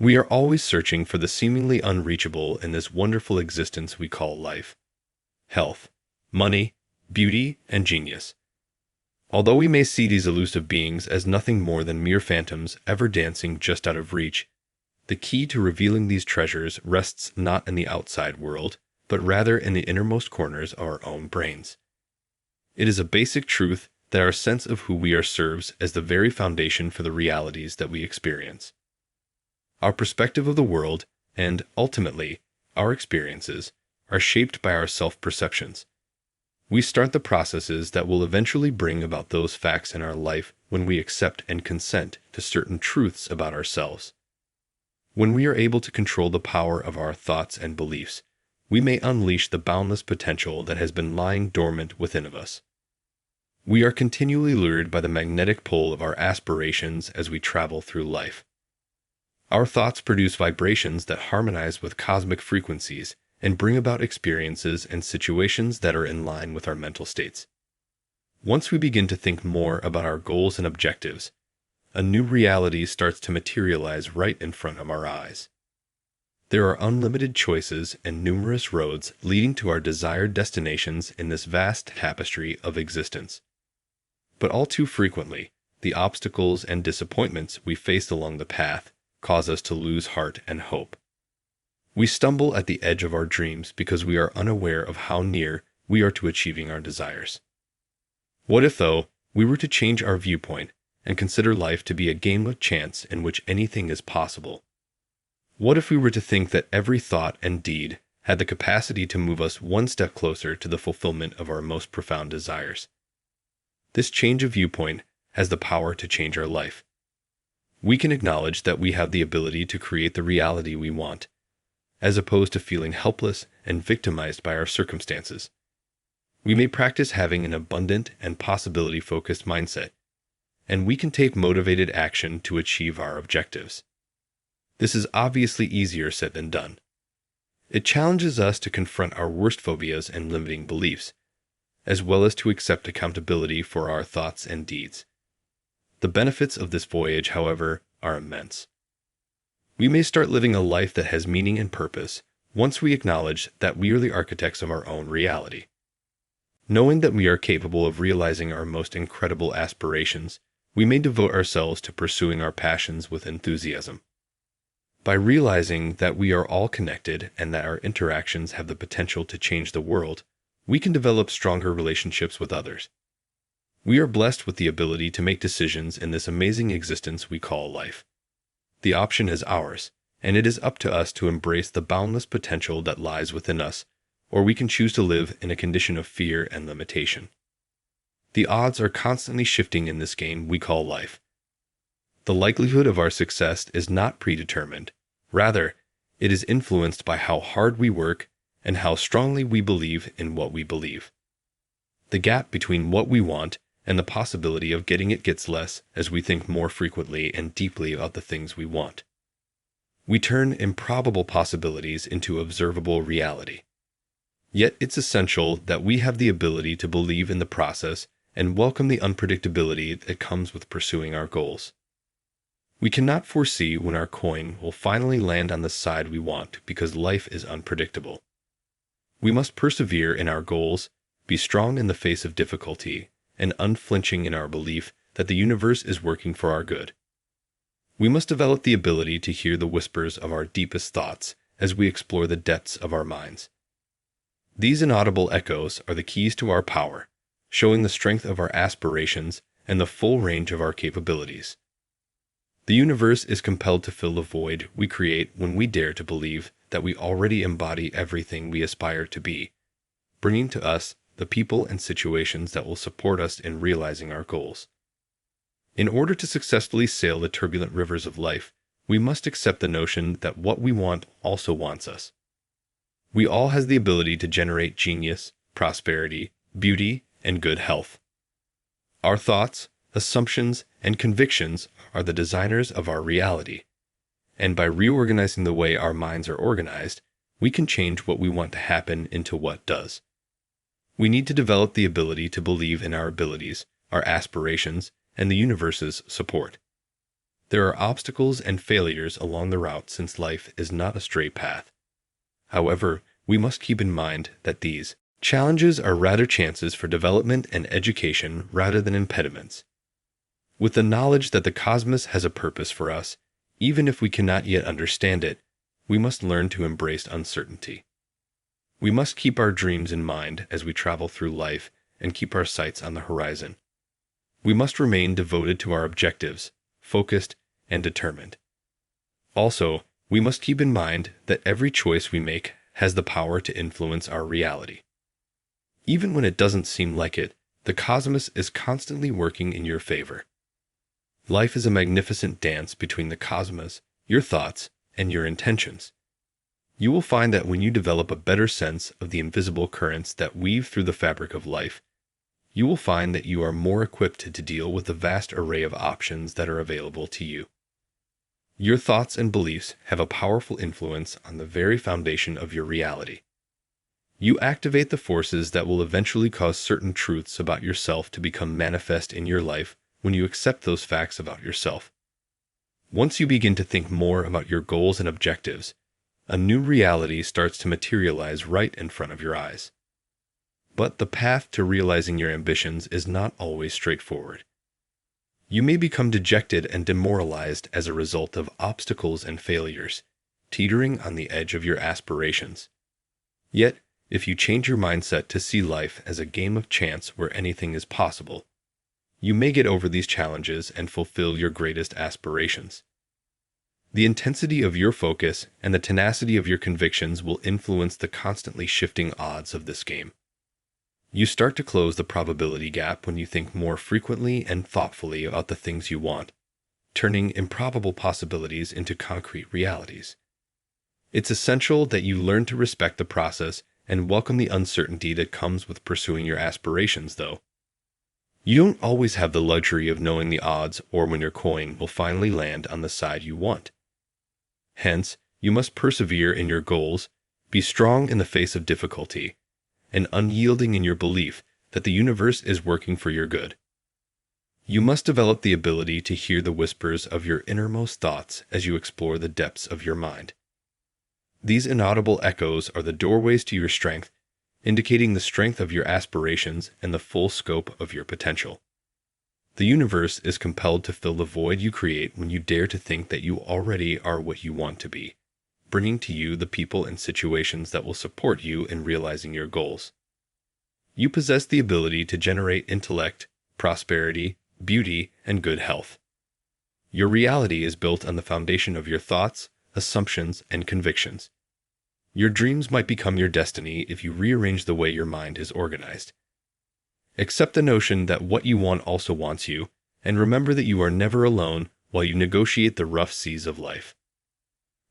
We are always searching for the seemingly unreachable in this wonderful existence we call life. Health, money, beauty, and genius. Although we may see these elusive beings as nothing more than mere phantoms ever dancing just out of reach, the key to revealing these treasures rests not in the outside world, but rather in the innermost corners of our own brains. It is a basic truth that our sense of who we are serves as the very foundation for the realities that we experience. Our perspective of the world, and, ultimately, our experiences, are shaped by our self-perceptions. We start the processes that will eventually bring about those facts in our life when we accept and consent to certain truths about ourselves. When we are able to control the power of our thoughts and beliefs, we may unleash the boundless potential that has been lying dormant within of us. We are continually lured by the magnetic pull of our aspirations as we travel through life. Our thoughts produce vibrations that harmonize with cosmic frequencies and bring about experiences and situations that are in line with our mental states. Once we begin to think more about our goals and objectives, a new reality starts to materialize right in front of our eyes. There are unlimited choices and numerous roads leading to our desired destinations in this vast tapestry of existence. But all too frequently, the obstacles and disappointments we face along the path cause us to lose heart and hope. We stumble at the edge of our dreams because we are unaware of how near we are to achieving our desires. What if, though, we were to change our viewpoint and consider life to be a game of chance in which anything is possible? What if we were to think that every thought and deed had the capacity to move us one step closer to the fulfillment of our most profound desires? This change of viewpoint has the power to change our life. We can acknowledge that we have the ability to create the reality we want, as opposed to feeling helpless and victimized by our circumstances. We may practice having an abundant and possibility-focused mindset, and we can take motivated action to achieve our objectives. This is obviously easier said than done. It challenges us to confront our worst phobias and limiting beliefs, as well as to accept accountability for our thoughts and deeds. The benefits of this voyage, however, are immense. We may start living a life that has meaning and purpose once we acknowledge that we are the architects of our own reality. Knowing that we are capable of realizing our most incredible aspirations, we may devote ourselves to pursuing our passions with enthusiasm. By realizing that we are all connected and that our interactions have the potential to change the world, we can develop stronger relationships with others. We are blessed with the ability to make decisions in this amazing existence we call life. The option is ours, and it is up to us to embrace the boundless potential that lies within us, or we can choose to live in a condition of fear and limitation. The odds are constantly shifting in this game we call life. The likelihood of our success is not predetermined. Rather, it is influenced by how hard we work and how strongly we believe in what we believe. The gap between what we want and the possibility of getting it gets less as we think more frequently and deeply about the things we want. We turn improbable possibilities into observable reality. Yet it's essential that we have the ability to believe in the process and welcome the unpredictability that comes with pursuing our goals. We cannot foresee when our coin will finally land on the side we want because life is unpredictable. We must persevere in our goals, be strong in the face of difficulty, and unflinching in our belief that the universe is working for our good. We must develop the ability to hear the whispers of our deepest thoughts as we explore the depths of our minds. These inaudible echoes are the keys to our power, showing the strength of our aspirations and the full range of our capabilities. The universe is compelled to fill the void we create when we dare to believe that we already embody everything we aspire to be, bringing to us the people and situations that will support us in realizing our goals. In order to successfully sail the turbulent rivers of life, we must accept the notion that what we want also wants us. We all have the ability to generate genius, prosperity, beauty, and good health. Our thoughts, assumptions, and convictions are the designers of our reality, and by reorganizing the way our minds are organized, we can change what we want to happen into what does. We need to develop the ability to believe in our abilities, our aspirations, and the universe's support. There are obstacles and failures along the route since life is not a straight path. However, we must keep in mind that these challenges are rather chances for development and education rather than impediments. With the knowledge that the cosmos has a purpose for us, even if we cannot yet understand it, we must learn to embrace uncertainty. We must keep our dreams in mind as we travel through life and keep our sights on the horizon. We must remain devoted to our objectives, focused and determined. Also, we must keep in mind that every choice we make has the power to influence our reality. Even when it doesn't seem like it, the cosmos is constantly working in your favor. Life is a magnificent dance between the cosmos, your thoughts, and your intentions. You will find that when you develop a better sense of the invisible currents that weave through the fabric of life, you will find that you are more equipped to deal with the vast array of options that are available to you. Your thoughts and beliefs have a powerful influence on the very foundation of your reality. You activate the forces that will eventually cause certain truths about yourself to become manifest in your life when you accept those facts about yourself. Once you begin to think more about your goals and objectives, a new reality starts to materialize right in front of your eyes. But the path to realizing your ambitions is not always straightforward. You may become dejected and demoralized as a result of obstacles and failures, teetering on the edge of your aspirations. Yet, if you change your mindset to see life as a game of chance where anything is possible, you may get over these challenges and fulfill your greatest aspirations. The intensity of your focus and the tenacity of your convictions will influence the constantly shifting odds of this game. You start to close the probability gap when you think more frequently and thoughtfully about the things you want, turning improbable possibilities into concrete realities. It's essential that you learn to respect the process and welcome the uncertainty that comes with pursuing your aspirations, though. You don't always have the luxury of knowing the odds or when your coin will finally land on the side you want. Hence, you must persevere in your goals, be strong in the face of difficulty, and unyielding in your belief that the universe is working for your good. You must develop the ability to hear the whispers of your innermost thoughts as you explore the depths of your mind. These inaudible echoes are the doorways to your strength, indicating the strength of your aspirations and the full scope of your potential. The universe is compelled to fill the void you create when you dare to think that you already are what you want to be, bringing to you the people and situations that will support you in realizing your goals. You possess the ability to generate intellect, prosperity, beauty, and good health. Your reality is built on the foundation of your thoughts, assumptions, and convictions. Your dreams might become your destiny if you rearrange the way your mind is organized. Accept the notion that what you want also wants you, and remember that you are never alone while you negotiate the rough seas of life.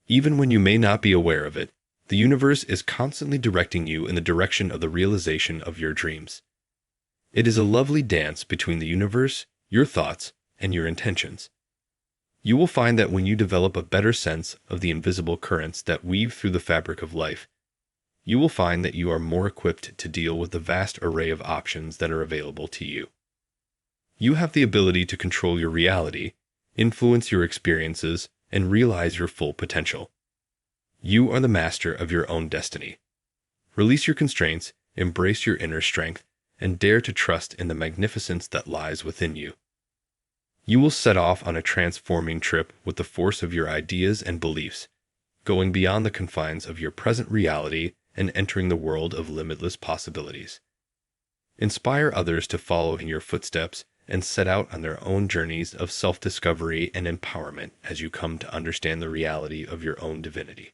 Even when you may not be aware of it, the universe is constantly directing you in the direction of the realization of your dreams. It is a lovely dance between the universe, your thoughts, and your intentions. You will find that when you develop a better sense of the invisible currents that weave through the fabric of life, you will find that you are more equipped to deal with the vast array of options that are available to you. You have the ability to control your reality, influence your experiences, and realize your full potential. You are the master of your own destiny. Release your constraints, embrace your inner strength, and dare to trust in the magnificence that lies within you. You will set off on a transforming trip with the force of your ideas and beliefs, going beyond the confines of your present reality and entering the world of limitless possibilities. Inspire others to follow in your footsteps and set out on their own journeys of self-discovery and empowerment as you come to understand the reality of your own divinity.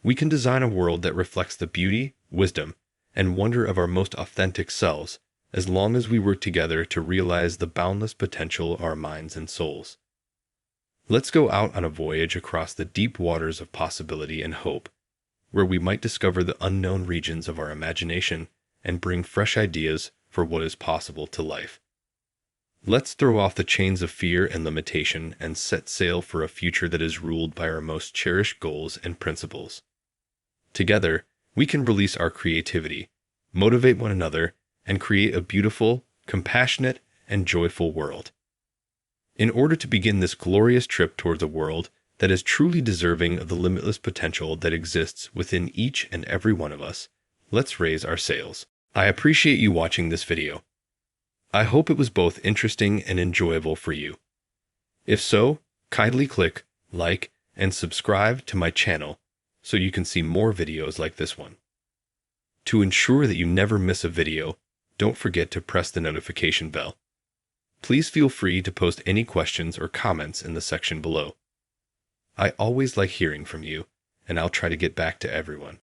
We can design a world that reflects the beauty, wisdom, and wonder of our most authentic selves, as long as we work together to realize the boundless potential of our minds and souls. Let's go out on a voyage across the deep waters of possibility and hope, where we might discover the unknown regions of our imagination and bring fresh ideas for what is possible to life. Let's throw off the chains of fear and limitation and set sail for a future that is ruled by our most cherished goals and principles. Together, we can release our creativity, motivate one another, and create a beautiful, compassionate, and joyful world. In order to begin this glorious trip towards a world that is truly deserving of the limitless potential that exists within each and every one of us, let's raise our sails. I appreciate you watching this video. I hope it was both interesting and enjoyable for you. If so, kindly click like and subscribe to my channel so you can see more videos like this one. To ensure that you never miss a video, don't forget to press the notification bell. Please feel free to post any questions or comments in the section below. I always like hearing from you, and I'll try to get back to everyone.